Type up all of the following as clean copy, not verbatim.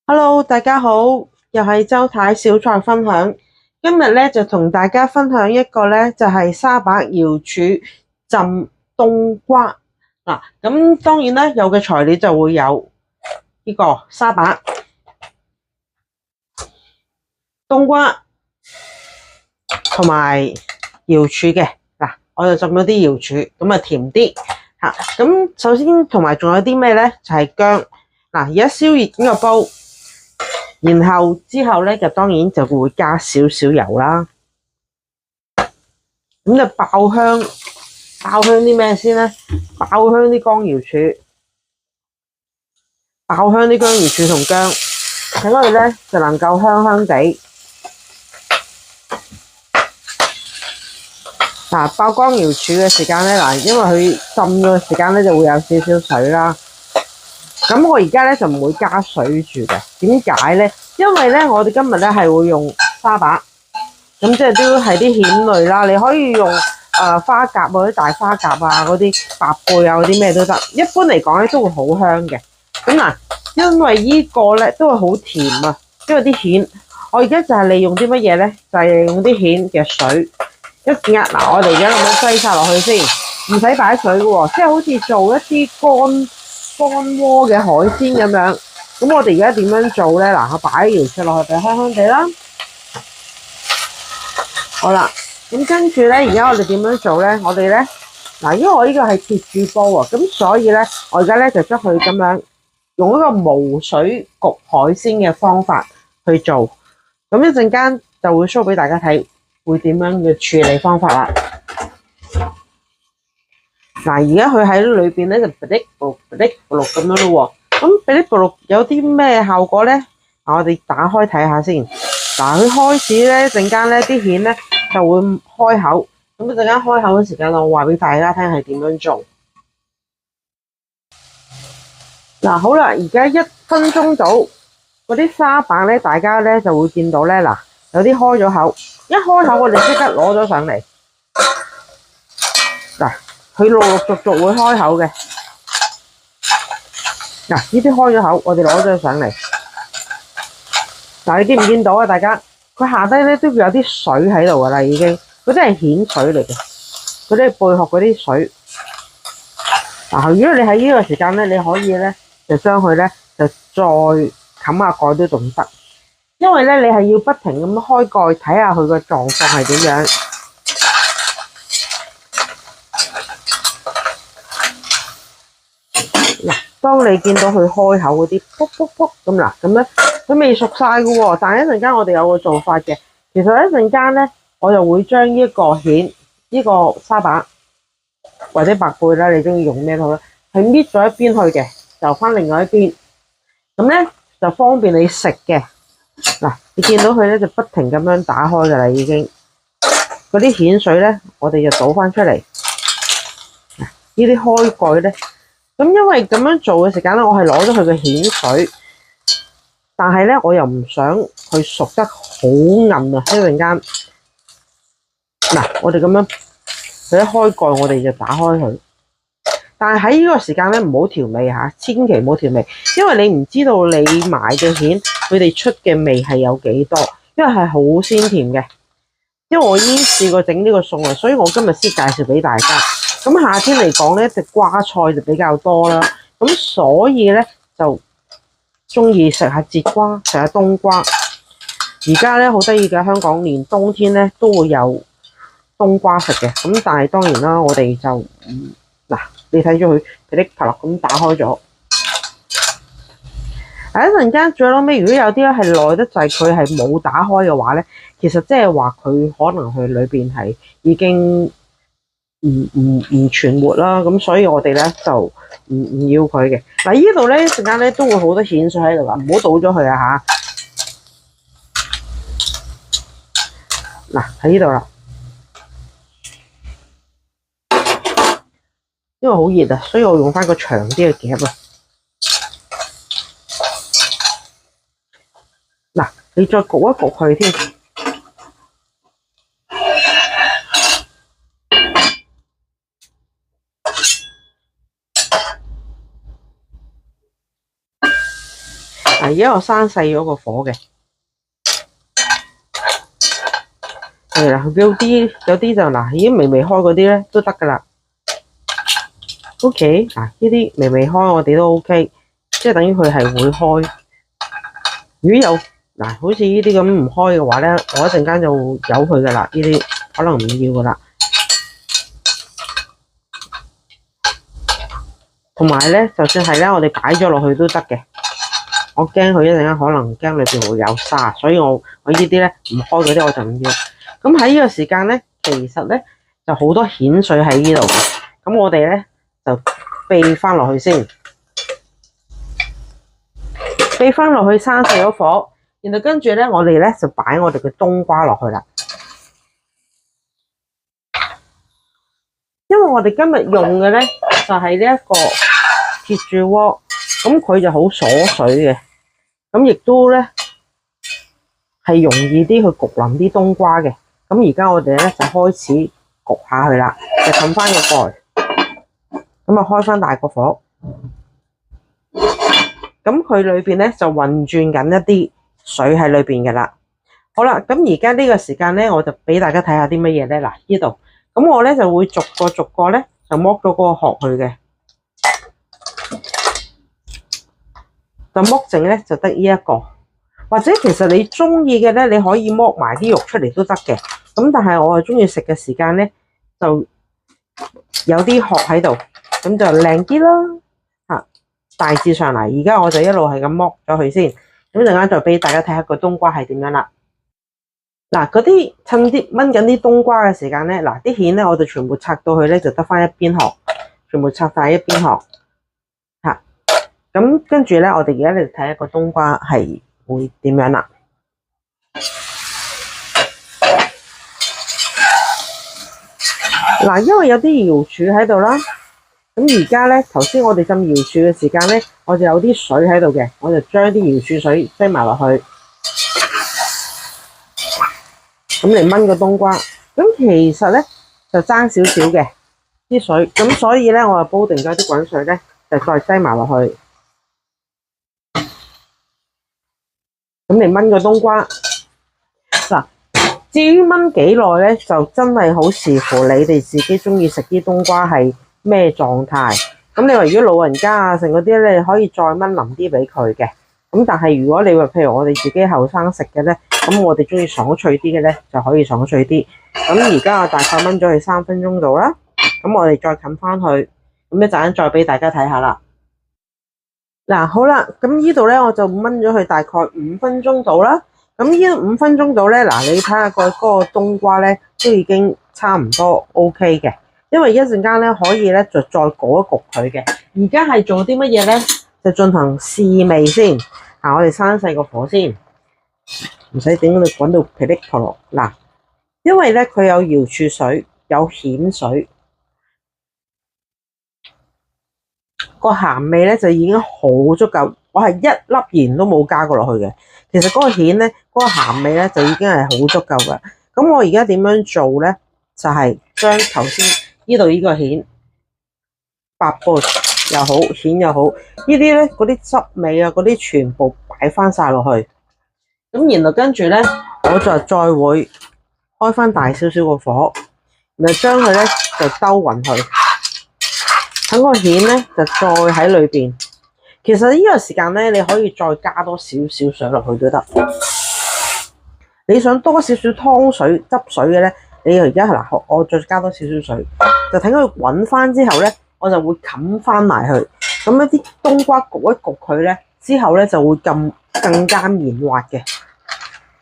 Hello，大家好，又係周太小菜分享。今日咧就同大家分享一個咧就係沙白瑤柱浸冬瓜嗱。咁當然啦，有嘅材料就會有呢個沙白、冬瓜同埋瑤柱嘅嗱。我就浸咗啲瑤柱，咁啊甜啲吓。咁首先同埋仲有啲咩咧？就係薑嗱。而家燒熱呢個煲。然後之後咧，就當然就會加少少油啦。咁就爆香啲咩先咧？爆香啲乾瑤柱，爆香啲乾瑤柱同薑，睇落去咧就能夠香香地。嗱，爆乾瑤柱嘅時間咧，嗱，因為佢浸嘅時間咧就會有少少水啦。咁我而家咧就唔會加水住嘅。點解咧？因為咧我哋今日咧係會用沙白，咁即係都係啲蜆類啦。你可以用花甲或者大花甲啊，嗰啲白貝啊，嗰啲咩都得。一般嚟講咧都會好香嘅。咁嗱，因為呢個咧都會好甜啊，因為啲蜆。我而家就係利用啲乜嘢咧？就係利用啲蜆嘅水一壓嗱，我哋而家咁樣擠晒落去先，唔使擺水嘅喎，即係好似做一啲乾鍋嘅海鮮咁樣。咁我哋而家點樣做咧？嗱，我擺瑤柱落去就香香地啦。好啦，咁跟住咧，而家我哋點樣做咧？我哋咧嗱，因為我呢個係鐵柱煲啊，咁所以咧，我而家咧就將佢咁樣用一個無水焗海鮮嘅方法去做。咁一陣間就會 show 俾大家睇，會點樣嘅處理方法啦。嗱，而家佢喺裏邊咧就嗶哩嗶碌咁樣咯喎。咁嗶哩嗶碌有啲咩效果咧？嗱，我哋打開睇下先。嗱，佢開始咧，陣間咧啲蜆咧就會開口。咁一陣間開口嘅時間，我話俾大家聽係點樣做。嗱，好啦，而家1分鐘到，嗰啲沙白咧，大家咧就會見到咧，嗱，有啲開咗口。一開口，我哋即刻攞咗上嚟。嗱，佢陸陸續續會開口嘅。嗱，呢啲開咗口，我哋攞咗上嚟。嗱，你見唔見到啊？大家，佢下低咧都有啲水喺度噶啦，已經，嗰啲係蜆水嚟嘅，嗰啲係貝殼嗰啲水。嗱，如果你喺呢個時間咧，你可以咧就將佢咧就再冚下蓋都仲得，因為咧你係要不停咁開蓋睇下佢個狀況係點樣。嗱，當你見到佢開口嗰啲卜卜卜咁嗱，咁咧佢未熟晒嘅喎，但係一陣間我哋有個做法嘅。其實一陣間咧，我就會將呢個蜆、呢個沙白或者白貝啦，你中意用咩好咧？係搣咗一邊去嘅，就翻另外一邊，咁咧就方便你食嘅。嗱，你見到佢咧就不停咁樣打開㗎啦，已經嗰啲蜆水咧，我哋就倒翻出嚟。嗱，呢啲開蓋咧。咁因為咁樣做嘅時間咧，我係攞咗佢嘅蜆水，但係咧我又唔想佢熟得好韌啊！一陣間，嗱，我哋咁樣佢一開蓋，我哋就打開佢。但係喺呢個時間咧，唔好調味嚇，千祈唔好調味，因為你唔知道你買嘅蜆佢哋出嘅味係有幾多，因為係好鮮甜嘅。因為我已經試過整呢個餸啦，所以我今日先介紹俾大家。咁夏天嚟講咧，食瓜菜就比較多啦，咁所以咧就中意食下節瓜，食下冬瓜。而家咧好得意嘅，香港連冬天咧都會有冬瓜食嘅。咁但係當然啦，我哋就嗱，你睇咗佢噼哩啪啦咁打開咗。一陣間最後尾，如果有啲咧係耐得滯，佢係冇打開嘅話咧，其實即係話佢可能佢裏邊係已經唔存活啦，咁所以我哋咧就唔要佢嘅。嗱，呢度咧陣間咧都會好多蜆水喺度噶，唔好倒咗佢啊吓。嗱，喺呢度啦，因為好熱啊，所以我用翻個長啲嘅夾啊。嗱，你再焗一焗佢添。而家我閂細咗個火嘅，係啦，有啲就嗱，已經微開嗰啲咧都得噶啦。OK， 嗱呢啲微開我哋都 OK， 即係等於佢係會開。如果有嗱，好似呢啲咁唔開嘅話咧，我一陣間就由佢噶啦，呢啲可能唔要噶啦。同埋咧，就算係咧，我哋擺咗落去都得嘅。我驚佢一陣間可能驚裏邊會有沙，所以我呢啲咧唔開嗰啲我就唔要。咁喺呢個時間咧，其實咧就好多蜆水喺呢度嘅。咁我哋咧就避翻落去先，避翻落去閂細咗火，然後跟住咧我哋咧就擺我哋嘅冬瓜落去啦。因為我哋今日用嘅咧就係呢一個鐵鑄鍋，咁佢就好鎖水嘅，咁亦都咧係容易啲去焗腍啲冬瓜嘅。咁而家我哋咧就開始焗下去啦，就冚翻個蓋，咁啊開翻大個火，咁佢裏邊咧就運轉緊一啲水喺裏邊嘅啦。好啦，咁而家呢個時間咧，我就俾大家睇下啲乜嘢咧。嗱，呢度。咁我咧就會逐個咧就剝咗嗰個殼去嘅，就剝剩咧就得呢一個，或者其實你中意嘅咧，你可以剝埋啲肉出嚟都得嘅。咁但係我係中意食嘅時間咧，就有啲殼喺度，咁就靚啲啦。嚇，大致上嚟，而家我就一路係咁剝咗佢先，咁陣間再俾大家睇下個冬瓜係點樣啦。嗱，嗰啲趁啲炆緊啲冬瓜嘅時間咧，嗱啲蜆咧我就全部拆到去咧就得翻一邊殼，全部拆晒一邊殼嚇。咁跟住咧，我哋而家嚟睇下個冬瓜係會點樣啦。嗱，因為有啲瑤柱喺度啦，咁而家咧頭先我哋浸瑤柱嘅時間咧，我就有啲水喺度嘅，我就將啲瑤柱水擠埋落去。咁嚟炆個冬瓜，咁其實咧就爭少少嘅啲水，咁所以咧我就煲定咗啲滾水咧，就再擠埋落去。咁嚟炆個冬瓜，嗱，至於炆幾耐咧，就真係好視乎你哋自己中意食啲冬瓜係咩狀態。咁你話如果老人家啊剩嗰啲咧，你可以再炆腍啲俾佢嘅。咁但係如果你話譬如我哋自己後生食嘅咧，咁我哋中意爽脆啲嘅咧，就可以爽脆啲。咁而家我大概炆咗佢3分鐘度啦，咁我哋再冚翻去，咁一陣間再俾大家睇下啦。嗱，好啦，咁呢度咧我就炆咗佢大概5分鐘度啦。咁呢5分鐘度咧，嗱你睇下嗰個冬瓜咧都已經差唔多 OK 嘅，因為一陣間咧可以咧就再焗一焗佢嘅。而家係做啲乜嘢咧？就進行試味先。我哋閂細個火先，唔使整到你滾到噼里啪啦。嗱，因為咧佢有瑤柱水，有蜆水，個鹹味咧就已經好足夠。我係一粒鹽都冇加過落去嘅。其實嗰個蜆咧，嗰個鹹味咧就已經係好足夠㗎。咁我而家點樣做咧？就係將頭先呢度呢個蜆白貝又好，蜆又好，呢啲咧嗰啲汁味啊，嗰啲全部擺翻晒落去。咁然後跟住咧，我就再會開翻大少少個火，然後將佢咧就兜勻佢，等個蜆咧就再喺裏邊。其實呢個時間咧，你可以再加多少少水落去都得。你想多少少湯水汁水嘅咧，你而家嗱，我再加多少少水，就等佢滾翻之後咧，我就會冚翻埋去。咁一啲冬瓜焗一焗佢咧，之後咧就會更加綿滑嘅。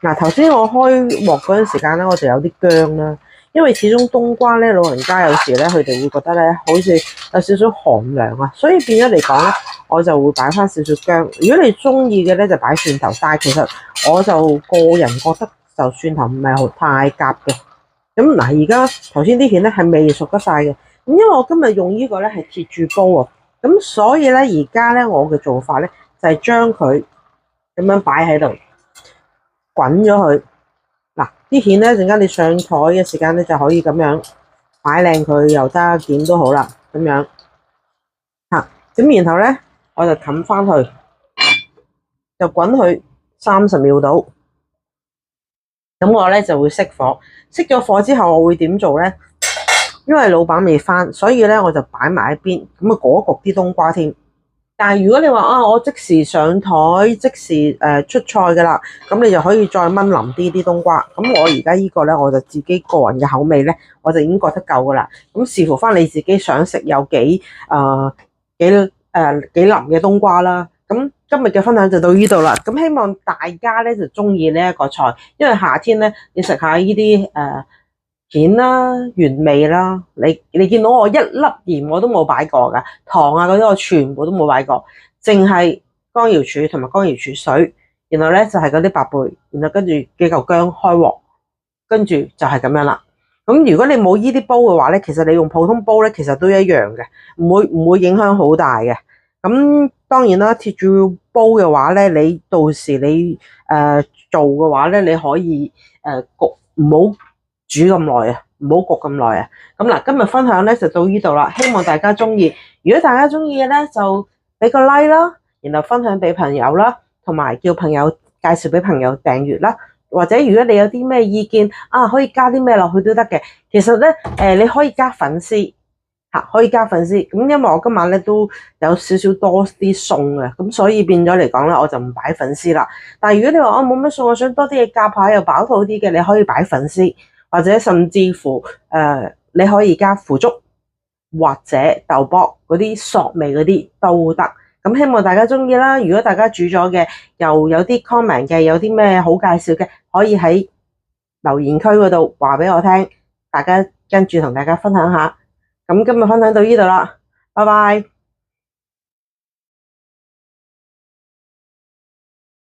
嗱，頭先我開鑊嗰陣時間咧，我就有啲薑啦，因為始終冬瓜咧，老人家有時咧，佢哋會覺得咧，好似有少少寒涼啊，所以變咗嚟講咧，我就會擺翻少少薑。如果你中意嘅咧，就擺蒜頭，但係其實我就個人覺得就蒜頭唔係好太夾嘅。咁嗱，而家頭先啲蜆咧係未熟得晒嘅，咁因為我今日用呢個咧係鐵鑄煲喎，咁所以咧而家咧我嘅做法咧就係將佢咁樣擺喺度。滾咗佢，嗱啲蜆咧，陣間你上台嘅時間咧就可以咁樣擺靚佢又得，點都好啦，咁樣嚇。咁然後咧，我就冚翻去，就滾佢30秒到。咁我咧就會熄火，熄咗火之後我會點做咧？因為老闆未返，所以咧我就擺埋一邊，咁啊焗一焗啲冬瓜添。但係如果你話啊，我即時上台，即時出菜噶啦，咁你就可以再炆腍啲冬瓜。咁我而家呢個咧，我就自己個人嘅口味咧，我就已經覺得夠噶啦。咁視乎翻你自己想食有幾腍嘅冬瓜啦。咁今日嘅分享就到呢度啦。咁希望大家咧就中意呢一個菜，因為夏天咧你食下呢啲蜆啦、原味啦，你見到我一粒鹽我都冇擺過噶，糖啊嗰啲我全部都冇擺過，淨係乾瑤柱同埋乾瑤柱水，然後咧就係嗰啲白貝，然後跟住幾嚿薑開鑊，跟住就係咁樣啦。咁如果你冇呢啲煲嘅話咧，其實你用普通煲咧，其實都一樣嘅，唔會影響好大嘅。咁當然啦，鐵鑄煲嘅話咧，你到時你做嘅話咧，你可以焗，唔好煮咁耐啊，唔好焗咁耐啊。咁嗱，今日分享咧就到呢度啦，希望大家中意。如果大家中意嘅咧，就俾個 like 啦，然後分享俾朋友啦，同埋叫朋友介紹俾朋友訂閱啦。或者如果你有啲咩意見啊，可以加啲咩落去都得嘅。其實咧你可以加粉絲嚇，可以加粉絲。咁因為我今晚咧都有少少多啲餸嘅，咁所以變咗嚟講咧，我就唔擺粉絲啦。但係如果你話我冇乜餸，我想多啲嘢夾下又飽肚啲嘅，你可以擺粉絲。或者甚至乎你可以加腐竹或者豆卜嗰啲索味嗰啲都得。咁希望大家中意啦。如果大家煮咗嘅又有啲 comment 嘅，有啲咩好介紹嘅，可以喺留言區嗰度話俾我聽，大家跟住同大家分享下。咁今日分享到呢度啦，拜拜。